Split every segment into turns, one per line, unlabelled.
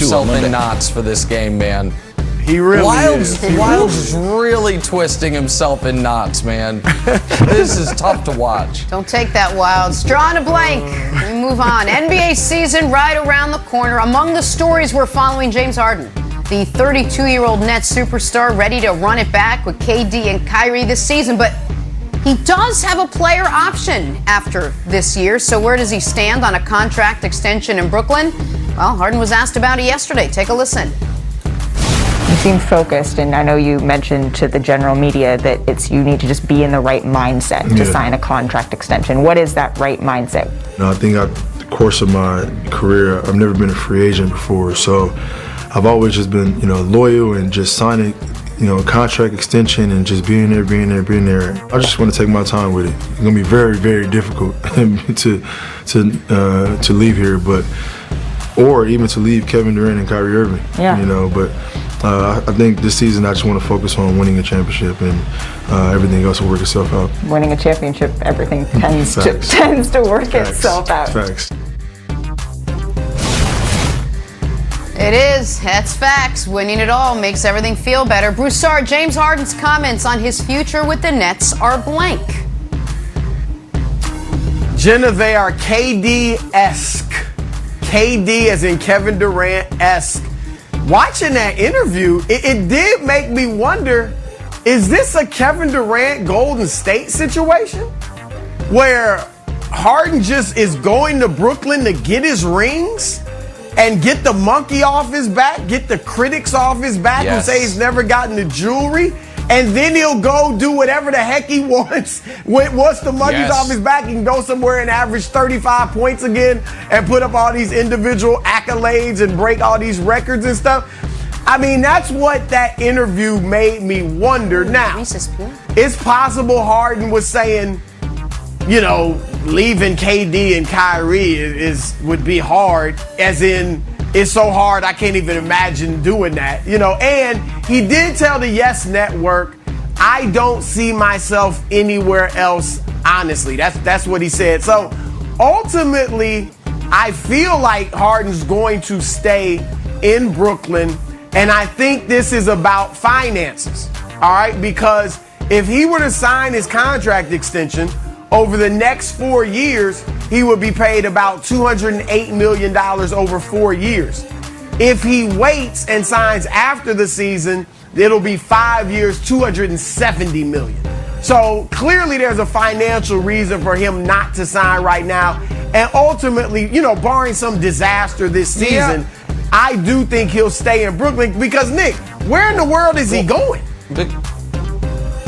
himself in knots for this game, man.
He really is.
Wilds is really twisting himself in knots, man. This is tough to watch.
Don't take that, Wilds. Drawing a blank. We move on. NBA season right around the corner. Among the stories we're following, James Harden, the 32-year-old Nets superstar, ready to run it back with KD and Kyrie this season. But he does have a player option after this year. So where does he stand on a contract extension in Brooklyn? Well, Harden was asked about it yesterday. Take a listen.
You seem focused, and I know you mentioned to the general media that you need to just be in the right mindset to sign a contract extension. What is that right mindset?
I think the course of my career, I've never been a free agent before, so I've always just been, loyal and just signing, a contract extension and just being there. I just want to take my time with it. It's gonna be very, very difficult to leave here, or even to leave Kevin Durant and Kyrie Irving. But I think this season I just want to focus on winning a championship, and everything else will work itself out.
Winning a championship, everything tends to work itself out.
Facts.
It is. That's facts. Winning it all makes everything feel better. Broussard, James Harden's comments on his future with the Nets are blank.
Jenna, they are KD-esque. KD as in Kevin Durant-esque. Watching that interview, it did make me wonder, is this a Kevin Durant Golden State situation? Where Harden just is going to Brooklyn to get his rings and get the monkey off his back, get the critics off his back who say he's never gotten the jewelry, and then he'll go do whatever the heck he wants. Once the monkey's off his back, he can go somewhere and average 35 points again and put up all these individual accolades and break all these records and stuff. I mean, that's what that interview made me wonder. Now, it's possible Harden was saying, leaving KD and Kyrie would be hard, as in it's so hard I can't even imagine doing that, and he did tell the Yes Network, I don't see myself anywhere else, honestly. That's what he said. So ultimately, I feel like Harden's going to stay in Brooklyn, and I think this is about finances, all right? Because if he were to sign his contract extension, over the next 4 years, he would be paid about $208 million over 4 years. If he waits and signs after the season, it'll be 5 years, $270 million. So clearly there's a financial reason for him not to sign right now. And ultimately, barring some disaster this season, I do think he'll stay in Brooklyn because, Nick, where in the world is he going?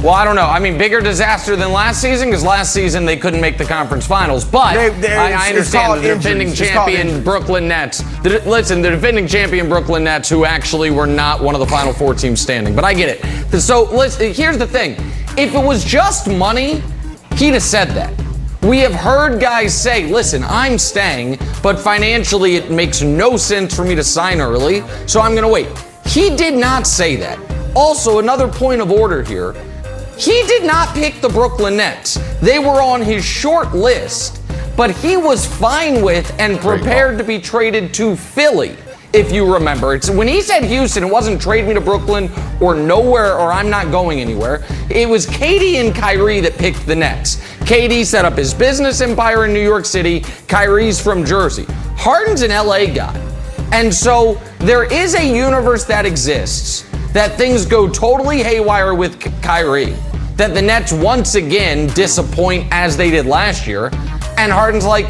Well, I don't know. I mean, bigger disaster than last season, because last season they couldn't make the conference finals. But I understand the defending champion Brooklyn Nets. The defending champion Brooklyn Nets, who actually were not one of the final four teams standing. But I get it. So here's the thing. If it was just money, he'd have said that. We have heard guys say, listen, I'm staying, but financially it makes no sense for me to sign early, so I'm going to wait. He did not say that. Also, another point of order here. He did not pick the Brooklyn Nets. They were on his short list, but he was fine with and prepared to be traded to Philly, if you remember. It's when he said Houston, it wasn't trade me to Brooklyn or nowhere or I'm not going anywhere. It was KD and Kyrie that picked the Nets. KD set up his business empire in New York City. Kyrie's from Jersey. Harden's an LA guy. And so there is a universe that exists that things go totally haywire with Kyrie, that the Nets once again disappoint as they did last year, and Harden's like,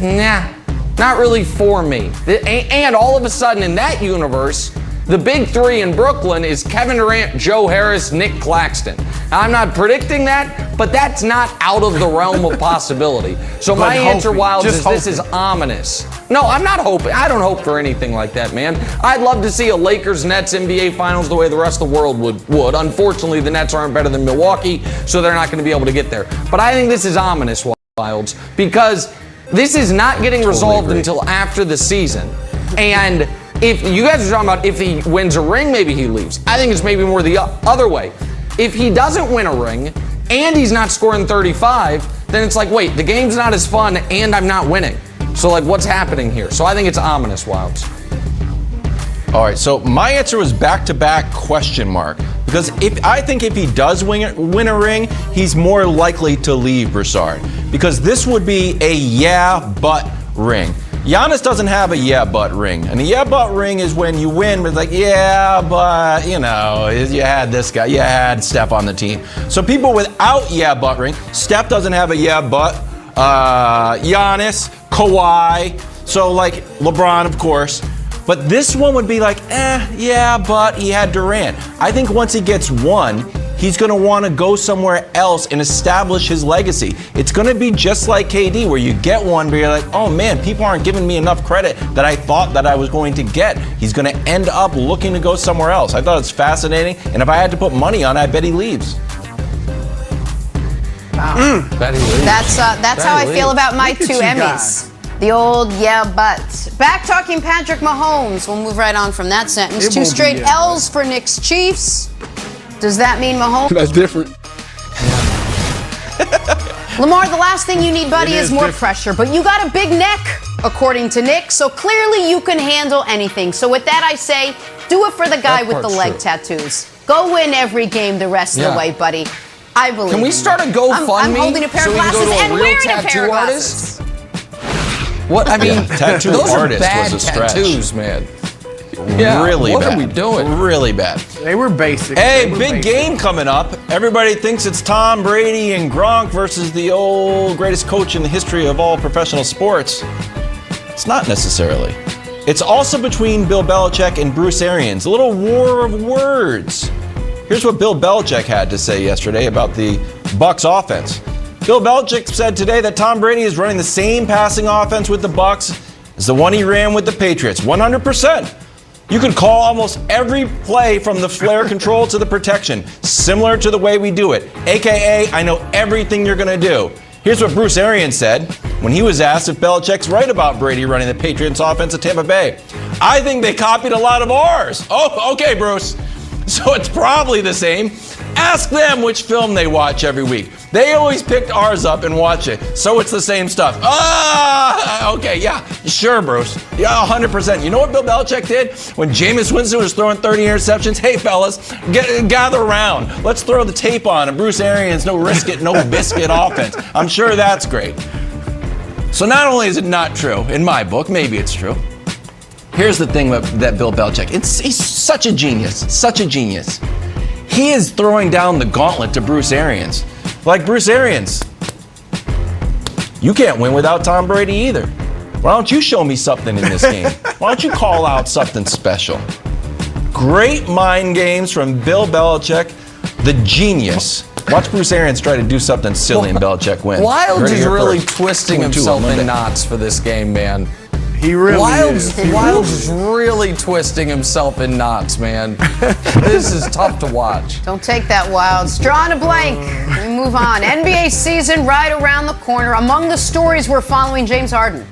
nah, not really for me. And all of a sudden in that universe, the big three in Brooklyn is Kevin Durant, Joe Harris, Nick Claxton. Now, I'm not predicting that, but that's not out of the realm of possibility. So my answer, Wilds, is this is ominous. No, I'm not hoping. I don't hope for anything like that, man. I'd love to see a Lakers-Nets NBA Finals the way the rest of the world would. Unfortunately, the Nets aren't better than Milwaukee, so they're not going to be able to get there. But I think this is ominous, Wilds, because this is not getting resolved until after the season. And if you guys are talking about if he wins a ring, maybe he leaves. I think it's maybe more the other way. If he doesn't win a ring and he's not scoring 35, then it's like, wait, the game's not as fun and I'm not winning. So, what's happening here? So I think it's ominous, Wilds.
All right, so my answer was back-to-back question mark. Because I think if he does win a ring, he's more likely to leave Broussard. Because this would be a yeah, but ring. Giannis doesn't have a yeah, but ring. And a yeah, but ring is when you win, but it's like, yeah, but, you know, you had this guy, you had Steph on the team. So people without yeah, but ring, Steph doesn't have a yeah, but, Giannis, Kawhi, so like LeBron, of course. But this one would be like, yeah, but he had Durant. I think once he gets one, he's going to want to go somewhere else and establish his legacy. It's going to be just like KD, where you get one, but you're like, oh man, people aren't giving me enough credit that I thought that I was going to get. He's going to end up looking to go somewhere else. I thought it's fascinating, and if I had to put money on it, I bet he leaves.
Wow.
Bet he leaves.
That's how I feel about my two Emmys. The old yeah, but. Back talking Patrick Mahomes. We'll move right on from that sentence. Two straight L's for Knicks Chiefs. Does that mean Mahomes?
That's different.
Lamar, the last thing you need, buddy, is more pressure. But you got a big neck, according to Nick. So clearly you can handle anything. So with that, I say, do it for the guy with the leg tattoos. Go win every game the rest of the way, buddy. I believe.
Can we start a GoFundMe
I'm holding a pair of glasses and wearing a pair of glasses.
What I mean,
tattoo
those
artist
are bad
was a stretch.
tattoos, man. Yeah,
really
what
bad.
What are we doing?
Really bad.
They were basic.
Hey, big game coming up. Everybody thinks it's Tom Brady and Gronk versus the old greatest coach in the history of all professional sports. It's not necessarily. It's also between Bill Belichick and Bruce Arians. A little war of words. Here's what Bill Belichick had to say yesterday about the Bucs offense. Bill Belichick said today that Tom Brady is running the same passing offense with the Bucs as the one he ran with the Patriots, 100%. You could call almost every play from the flare control to the protection, similar to the way we do it, aka I know everything you're going to do. Here's what Bruce Arians said when he was asked if Belichick's right about Brady running the Patriots offense at Tampa Bay. I think they copied a lot of ours. Oh, okay, Bruce. So it's probably the same. Ask them which film they watch every week. They always picked ours up and watch it, so it's the same stuff. Okay, yeah, sure, Bruce. Yeah, 100%. You know what Bill Belichick did when Jameis Winston was throwing 30 interceptions? Hey, fellas, gather around. Let's throw the tape on and Bruce Arians, no risk it, no biscuit offense. I'm sure that's great. So not only is it not true, in my book, maybe it's true. Here's the thing that Bill Belichick, he's such a genius. He is throwing down the gauntlet to Bruce Arians. Like, Bruce Arians, you can't win without Tom Brady either. Why don't you show me something in this game? Why don't you call out something special? Great mind games from Bill Belichick, the genius. Watch Bruce Arians try to do something silly and Belichick wins.
Wild is really twisting himself in knots for this game, man.
He really is.
Wild's is really twisting himself in knots, man. This is tough to watch.
Don't take that, Wild. Drawing a blank. We move on. NBA season right around the corner. Among the stories we're following, James Harden.